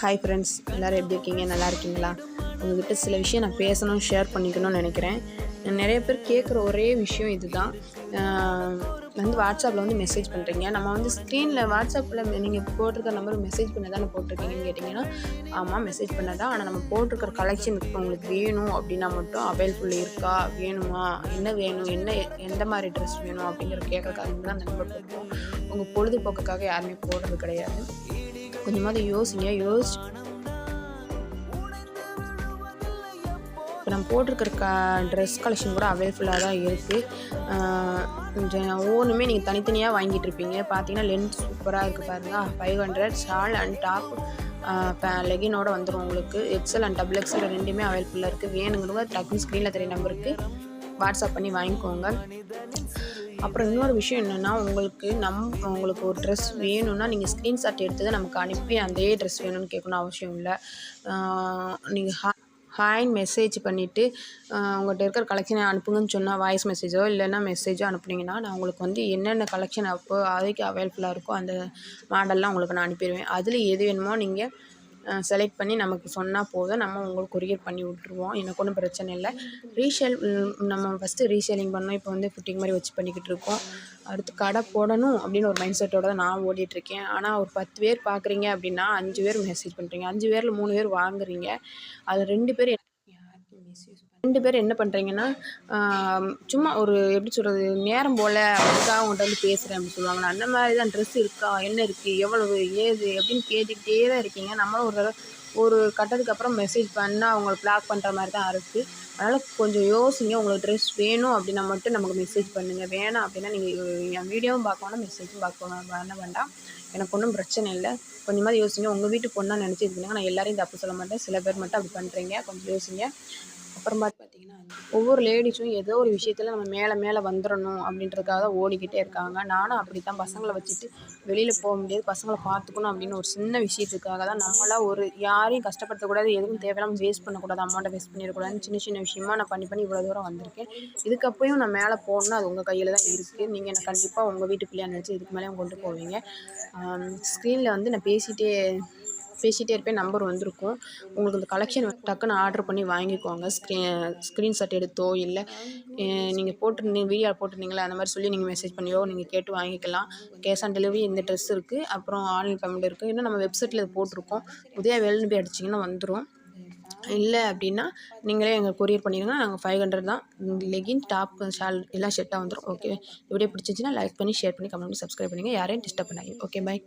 Hi friends, எல்லோரும் எப்படி இருக்கீங்க? நல்லா இருக்கீங்களா? உங்கள்கிட்ட சில விஷயம் நான் பேசணும், ஷேர் பண்ணிக்கணும்னு நினைக்கிறேன். நிறைய பேர் கேட்குற ஒரே விஷயம் இதுதான். வாட்ஸ்அப்பில் மெசேஜ் பண்ணுறீங்க. நம்ம ஸ்க்ரீனில் வாட்ஸ்அப்பில் நீங்கள் போட்டிருக்க நம்பருக்கு மெசேஜ் பண்ண தானே போட்டிருக்கீங்கன்னு கேட்டிங்கன்னா, ஆமாம் மெசேஜ் பண்ண தான். ஆனால் நம்ம போட்டிருக்கிற கலெக்ஷன் இப்போ உங்களுக்கு வேணும் அப்படின்னா மட்டும் அவைலபிள் இருக்கா, வேணுமா, என்ன வேணும், எந்த மாதிரி ட்ரெஸ் வேணும் அப்படிங்கிற கேட்குறதுக்காக தான் அந்த நம்பர் போட்டுருவோம். உங்கள் பொழுதுபோக்குக்காக யாருமே போடுறது கிடையாது. கொஞ்சமாவது யோசிங்க. இப்போ நம்ம போட்டிருக்கிற ட்ரெஸ் கலெக்ஷன் கூட அவைலபிளாக தான் இருக்குது. ஒவ்வொன்றுமே நீங்கள் தனித்தனியாக வாங்கிட்டு இருப்பீங்க. பார்த்தீங்கன்னா லென்த் சூப்பராக இருக்குது பாருங்கள். 500 ஷால் அண்ட் டாப் லெகினோட வந்துடும் உங்களுக்கு. எக்ஸல் அண்ட் டபுள் எக்ஸல் ரெண்டுமே அவைலபிளாக இருக்குது. வேணுங்கிறவங்க டக்குன்னு ஸ்க்ரீனில் தெரிய நம்பருக்கு வாட்ஸ்அப் பண்ணி வாங்கிக்கோங்க. அப்புறம் இன்னொரு விஷயம் என்னென்னா, உங்களுக்கு ஒரு ட்ரெஸ் வேணும்னா நீங்கள் ஸ்க்ரீன்ஷாட் எடுத்து நமக்கு அனுப்பி அதே ட்ரெஸ் வேணும்னு கேட்கணும் அவசியம் இல்லை. நீங்கள் ஹாய்ன்னு மெசேஜ் பண்ணிவிட்டு உங்கள்கிட்ட இருக்கிற கலெக்ஷனை அனுப்புங்கன்னு சொன்னால் வாய்ஸ் மெசேஜோ இல்லைன்னா மெசேஜோ அனுப்புனீங்கன்னா, நான் உங்களுக்கு என்னென்ன கலெக்ஷன் அதுக்கு அவைலபிளாக இருக்கோ அந்த மாடல்லாம் உங்களுக்கு நான் அனுப்பிடுவேன். அதில் எது வேணுமோ நீங்கள் செலக்ட் பண்ணி நமக்கு சொன்னால் போதும், நம்ம உங்களுக்கு கொரியர் பண்ணி விட்ருவோம். எனக்கு ஒன்றும் பிரச்சனை இல்லை. நம்ம ஃபஸ்ட்டு ரீசேலிங் பண்ணோம். இப்போ ஃபிட்டிங் மாதிரி வச்சு பண்ணிக்கிட்டு இருக்கோம். அடுத்து கடை போடணும் அப்படின்னு ஒரு மைண்ட் செட்டோட தான் நான் ஓடிட்டுருக்கேன். ஆனால் ஒரு 10 பேர் பார்க்குறீங்க அப்படின்னா 5 பேர் மெசேஜ் பண்ணுறீங்க. 5 பேரில் 3 பேர் வாங்குறீங்க. அது 2 பேர் என்ன பண்ணுறீங்கன்னா, சும்மா ஒரு எப்படி சொல்கிறது, நேரம் போல் அதுக்காக அவங்கள்ட்ட பேசுகிறேன் அப்படின்னு சொல்லுவாங்களா, அந்த மாதிரி தான். ட்ரெஸ் இருக்கா, என்ன இருக்குது, எவ்வளவு, ஏது அப்படின்னு கேட்டுக்கிட்டே தான் இருக்கீங்க. நம்மளும் ஒரு கட்டத்துக்கு அப்புறம் மெசேஜ் பண்ணால் அவங்கள பிளாக் பண்ணுற மாதிரி தான் இருக்குது. அதனால் கொஞ்சம் யோசிங்க. உங்களுக்கு ட்ரெஸ் வேணும் அப்படின்னா மட்டும் நமக்கு மெசேஜ் பண்ணுங்கள். வேணாம் அப்படின்னா நீங்கள் என் வீடியோவும் பார்க்க வேண்டாம், மெசேஜும் பண்ண வேண்டாம். எனக்கு ஒன்றும் பிரச்சனை இல்லை. கொஞ்சமாதிரி யோசிங்க. உங்கள் வீட்டு பொண்ணாக நினச்சி இது பண்ணுங்க. நான் எல்லாரையும் தப்பு சொல்ல மாட்டேன். சில பேர் மட்டும் அப்படி பண்ணுறீங்க. கொஞ்சம் யோசிங்க. அப்புறமா பார்த்தீங்கன்னா, ஒவ்வொரு லேடிஸும் ஏதோ ஒரு விஷயத்தில் நம்ம மேலே வந்துடணும் அப்படின்றதுக்காக தான் ஓடிக்கிட்டே இருக்காங்க. நானும் அப்படி தான். பசங்களை வச்சுட்டு வெளியில் போக முடியாது. பசங்களை பார்த்துக்கணும் அப்படின்னு ஒரு சின்ன விஷயத்துக்காக தான் நம்மளாக யாரையும் கஷ்டப்படுத்தக்கூடாது, எதுவும் தேவையில்லாமல் வேஸ்ட் பண்ணக்கூடாது, அமௌண்ட்டை வேஸ்ட் பண்ணிடக்கூடாதுன்னு சின்ன விஷயமா நான் பண்ணி இவ்வளோ தூரம் வந்திருக்கேன். இதுக்கப்புறம் நான் மேலே போகணுன்னா அது உங்கள் கையில் தான் இருக்குது. நீங்கள் என்ன கண்டிப்பாக உங்கள் வீட்டு பிள்ளையா நினச்சி இதுக்கு மேலேயும் கொண்டு போவீங்க. ஸ்க்ரீனில் நான் பேசிகிட்டே இருப்பேன். நம்பர் வந்திருக்கும். உங்களுக்கு இந்த கலெக்ஷன் டக்குன்னு ஆர்டர் பண்ணி வாங்கிக்கோங்க. ஸ்க்ரீன்ஷாட் எடுத்தோ இல்லை நீங்கள் வீடியோ போட்டிருந்தீங்களா அந்த மாதிரி சொல்லி நீங்கள் மெசேஜ் பண்ணியோ நீங்கள் கேட்டு வாங்கிக்கலாம். கேஷ் ஆன் டெலிவரி இந்த ட்ரெஸ் இருக்குது. அப்புறம் ஆன்லைன் பேமெண்ட் இருக்குது. இன்னும் நம்ம வெப்சைட்டில் போட்டிருக்கோம். உதயா வேல்னு போய் அடிச்சிங்கன்னா வந்துடும். இல்லை அப்படின்னா நீங்களே எங்களுக்கு கொரியர் பண்ணிடுங்க. நாங்கள் 500 தான். லெகின், டாப், ஷால் எல்லாம் செட்டாக வந்துடும். ஓகே, இப்படியே பிடிச்சிச்சின்னா லைக் பண்ணி, ஷேர் பண்ணி, கமெண்ட் பண்ணி, சப்ஸ்கிரைப் பண்ணுங்கள். யாரையும் டிஸ்டர்ப் பண்ணாதீங்க. Okay, by.